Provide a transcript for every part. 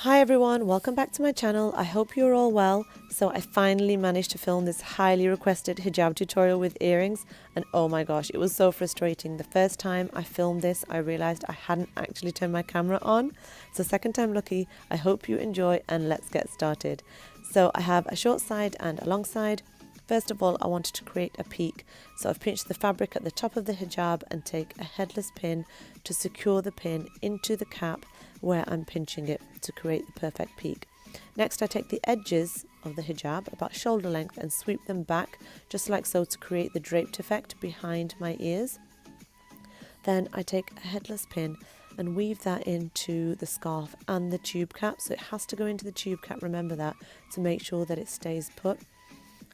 Hi everyone, welcome back to my channel. I hope you're all well. So I finally managed to film this highly requested hijab tutorial with earrings, and oh my gosh, it was so frustrating. The first time I filmed this, I realized I hadn't actually turned my camera on. So second time lucky. I hope you enjoy, and let's get started. So I have a short side and a long side. First of all, I wanted to create a peak, so I've pinched the fabric at the top of the hijab and take a headless pin to secure the pin into the cap where I'm pinching it to create the perfect peak. Next, I take the edges of the hijab about shoulder length and sweep them back just like so to create the draped effect behind my ears. Then I take a headless pin and weave that into the scarf and the tube cap, so it has to go into the tube cap, remember that, to make sure that it stays put.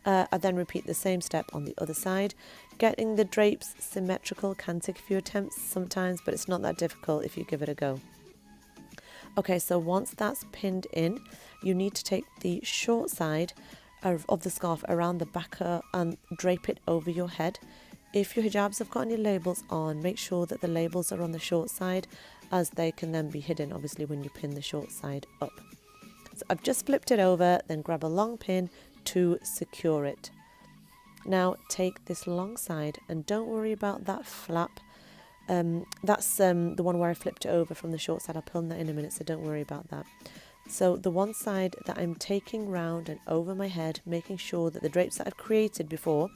I then repeat the same step on the other side. Getting the drapes symmetrical can take a few attempts sometimes, but it's not that difficult if you give it a go. Okay, so once that's pinned in, you need to take the short side of the scarf around the back and drape it over your head. If your hijabs have got any labels on, make sure that the labels are on the short side, as they can then be hidden obviously when you pin the short side up. So I've just flipped it over, then grab a long pin to secure it. Now take this long side and don't worry about that flap. That's the one where I flipped it over from the short side. I'll pin that in a minute, so don't worry about that. So the one side that I'm taking round and over my head, making sure that the drapes that I've created before,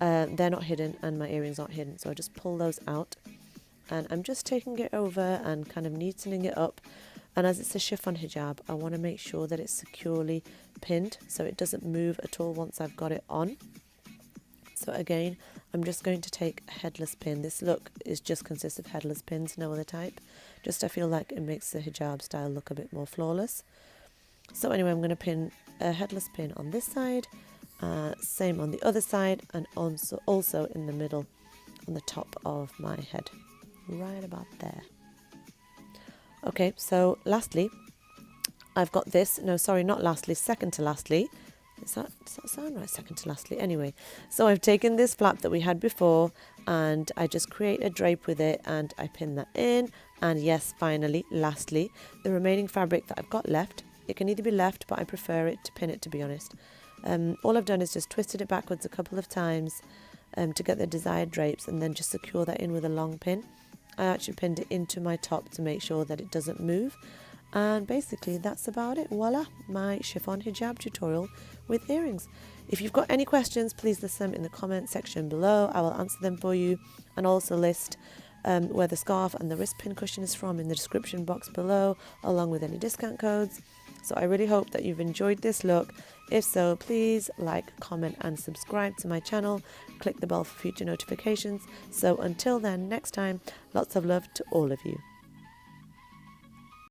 they're not hidden and my earrings aren't hidden. So I just pull those out and I'm just taking it over and kind of neatening it up. And as it's a chiffon hijab, I want to make sure that it's securely pinned so it doesn't move at all once I've got it on. So again, I'm just going to take a headless pin. This look just consists of headless pins, no other type. Just I feel like it makes the hijab style look a bit more flawless. So anyway, I'm going to pin a headless pin on this side, same on the other side, and also in the middle on the top of my head, right about there. Okay, so lastly, I've got this, no sorry, not lastly, second to lastly. Does that sound right? Second to lastly. Anyway, so I've taken this flap that we had before and I just create a drape with it and I pin that in. And yes, finally, lastly, the remaining fabric that I've got left, it can either be left, but I prefer it to pin it, to be honest. All I've done is just twisted it backwards a couple of times to get the desired drapes and then just secure that in with a long pin. I actually pinned it into my top to make sure that it doesn't move. And basically that's about it. Voila, my chiffon hijab tutorial with earrings. If you've got any questions, please list them in the comment section below. I will answer them for you, and also list where the scarf and the wrist pin cushion is from in the description box below, along with any discount codes. So I really hope that you've enjoyed this look. If so, please like, comment and subscribe to my channel. Click the bell for future notifications. So until then, next time, lots of love to all of you.